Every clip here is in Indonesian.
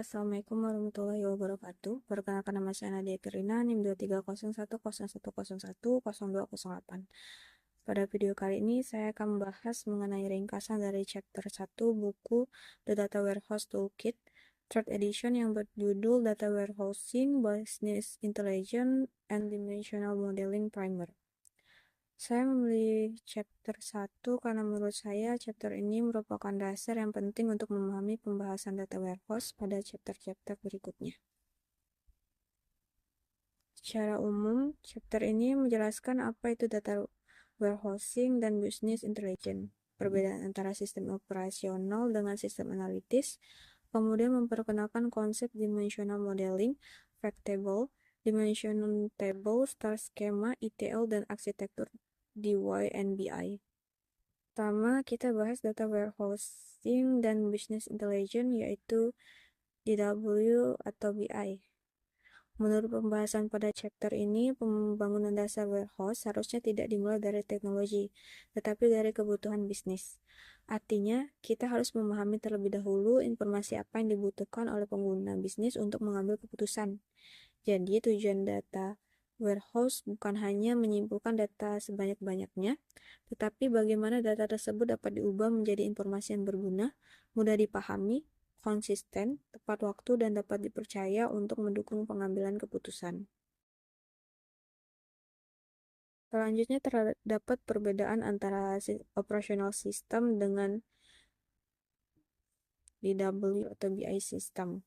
Assalamualaikum warahmatullahi wabarakatuh. Perkenalkan, nama saya Nadia Kirina, NIM 230101010208. Pada video kali ini saya akan membahas mengenai ringkasan dari chapter 1 buku The Data Warehouse Toolkit, third edition yang berjudul Data Warehousing, Business Intelligence, and Dimensional Modeling Primer. Saya memilih chapter 1 karena menurut saya chapter ini merupakan dasar yang penting untuk memahami pembahasan data warehouse pada chapter-chapter berikutnya. Secara umum, chapter ini menjelaskan apa itu data warehousing dan business intelligence, perbedaan antara sistem operasional dengan sistem analitis, kemudian memperkenalkan konsep dimensional modeling, fact table, dimension table, star schema, ETL, dan arsitektur DY and BI. Pertama, kita bahas data warehousing dan business intelligence, yaitu DW atau BI. Menurut pembahasan pada chapter ini, pembangunan dasar warehouse harusnya tidak dimulai dari teknologi, tetapi dari kebutuhan bisnis. Artinya, kita harus memahami terlebih dahulu informasi apa yang dibutuhkan oleh pengguna bisnis untuk mengambil keputusan. Jadi, tujuan data warehouse bukan hanya menyimpulkan data sebanyak-banyaknya, tetapi bagaimana data tersebut dapat diubah menjadi informasi yang berguna, mudah dipahami, konsisten, tepat waktu, dan dapat dipercaya untuk mendukung pengambilan keputusan. Selanjutnya terdapat perbedaan antara operational system dengan DW atau BI system.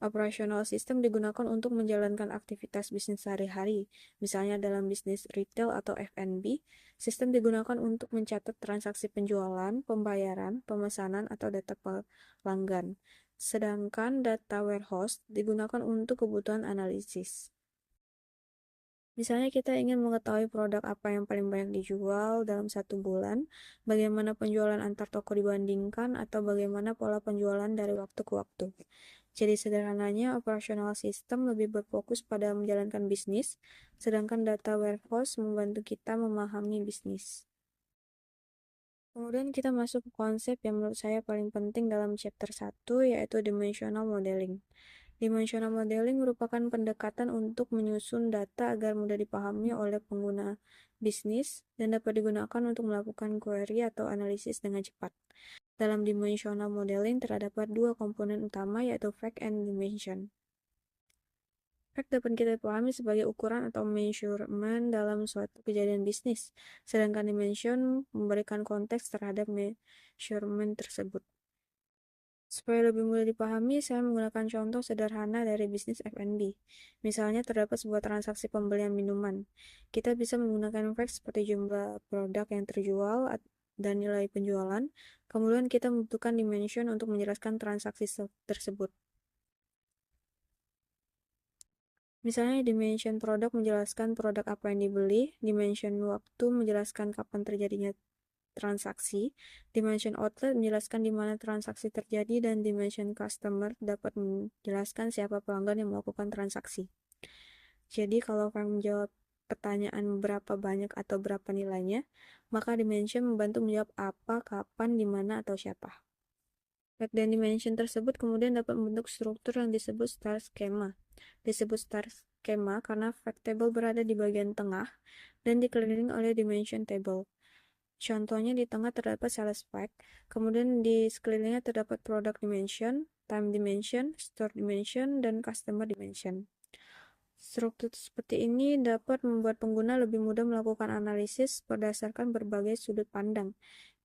Operational system digunakan untuk menjalankan aktivitas bisnis sehari-hari, misalnya dalam bisnis retail atau F&B. Sistem digunakan untuk mencatat transaksi penjualan, pembayaran, pemesanan, atau data pelanggan. Sedangkan data warehouse digunakan untuk kebutuhan analisis. Misalnya kita ingin mengetahui produk apa yang paling banyak dijual dalam satu bulan, bagaimana penjualan antar toko dibandingkan, atau bagaimana pola penjualan dari waktu ke waktu. Jadi sederhananya, operational system lebih berfokus pada menjalankan bisnis, sedangkan data warehouse membantu kita memahami bisnis. Kemudian kita masuk ke konsep yang menurut saya paling penting dalam chapter 1, yaitu dimensional modeling. Dimensional modeling merupakan pendekatan untuk menyusun data agar mudah dipahami oleh pengguna bisnis dan dapat digunakan untuk melakukan query atau analisis dengan cepat. Dalam dimensional modeling terdapat dua komponen utama, yaitu fact and dimension. Fact dapat kita pahami sebagai ukuran atau measurement dalam suatu kejadian bisnis, sedangkan dimension memberikan konteks terhadap measurement tersebut. Supaya lebih mudah dipahami, saya menggunakan contoh sederhana dari bisnis F&B. Misalnya terdapat sebuah transaksi pembelian minuman. Kita bisa menggunakan fact seperti jumlah produk yang terjual dan nilai penjualan. Kemudian kita membutuhkan dimension untuk menjelaskan transaksi tersebut. Misalnya dimension produk menjelaskan produk apa yang dibeli, dimension waktu menjelaskan kapan terjadinya transaksi, dimension outlet menjelaskan di mana transaksi terjadi, dan dimension customer dapat menjelaskan siapa pelanggan yang melakukan transaksi. Jadi kalau kalian menjawab pertanyaan berapa banyak atau berapa nilainya, maka dimension membantu menjawab apa, kapan, di mana, atau siapa. Fact dan dimension tersebut kemudian dapat membentuk struktur yang disebut star schema. Disebut star schema karena fact table berada di bagian tengah dan dikelilingi oleh dimension table. Contohnya di tengah terdapat sales fact, kemudian di sekelilingnya terdapat product dimension, time dimension, store dimension, dan customer dimension. Struktur seperti ini dapat membuat pengguna lebih mudah melakukan analisis berdasarkan berbagai sudut pandang.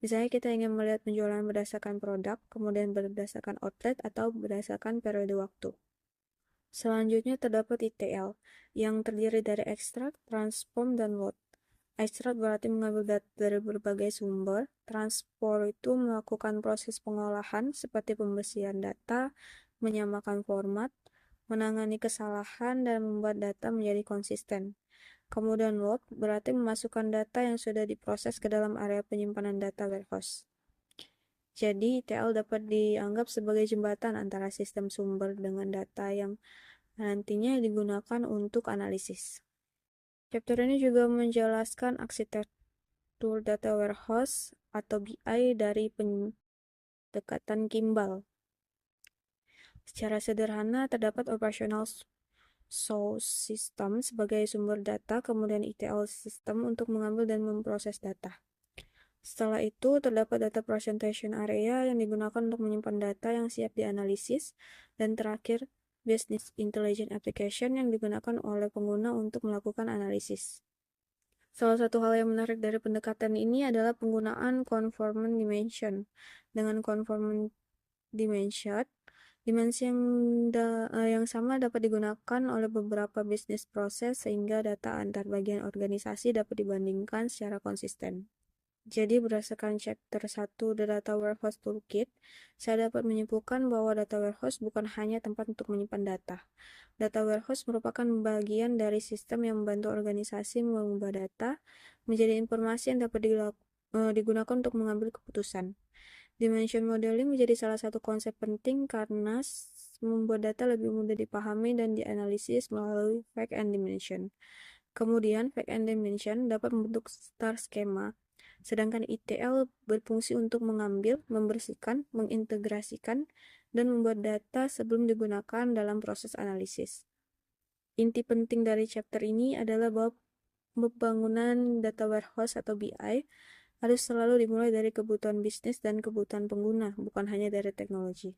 Misalnya kita ingin melihat penjualan berdasarkan produk, kemudian berdasarkan outlet, atau berdasarkan periode waktu. Selanjutnya terdapat ETL, yang terdiri dari extract, transform, dan load. Extract berarti mengambil data dari berbagai sumber. Transform itu melakukan proses pengolahan seperti pembersihan data, menyamakan format, menangani kesalahan, dan membuat data menjadi konsisten. Kemudian load berarti memasukkan data yang sudah diproses ke dalam area penyimpanan data warehouse. Jadi, ETL dapat dianggap sebagai jembatan antara sistem sumber dengan data yang nantinya digunakan untuk analisis. Chapter ini juga menjelaskan arsitektur data warehouse atau BI dari pendekatan Kimball. Secara sederhana, terdapat operational source system sebagai sumber data, kemudian ETL system untuk mengambil dan memproses data. Setelah itu, terdapat data presentation area yang digunakan untuk menyimpan data yang siap dianalisis, dan terakhir, business intelligence application yang digunakan oleh pengguna untuk melakukan analisis. Salah satu hal yang menarik dari pendekatan ini adalah penggunaan conformant dimension. Dengan conformant dimension, dimensi yang sama dapat digunakan oleh beberapa bisnis proses sehingga data antar bagian organisasi dapat dibandingkan secara konsisten. Jadi berdasarkan chapter 1 The Data Warehouse Toolkit, saya dapat menyimpulkan bahwa data warehouse bukan hanya tempat untuk menyimpan data. Data warehouse merupakan bagian dari sistem yang membantu organisasi mengubah data menjadi informasi yang dapat digunakan untuk mengambil keputusan. Dimension modeling menjadi salah satu konsep penting karena membuat data lebih mudah dipahami dan dianalisis melalui fact and dimension. Kemudian, fact and dimension dapat membentuk star skema, sedangkan ETL berfungsi untuk mengambil, membersihkan, mengintegrasikan, dan membuat data sebelum digunakan dalam proses analisis. Inti penting dari chapter ini adalah bahwa pembangunan data warehouse atau BI harus selalu dimulai dari kebutuhan bisnis dan kebutuhan pengguna, bukan hanya dari teknologi.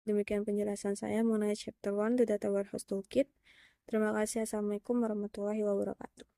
Demikian penjelasan saya mengenai chapter 1 The Data Warehouse Toolkit. Terima kasih. Assalamualaikum warahmatullahi wabarakatuh.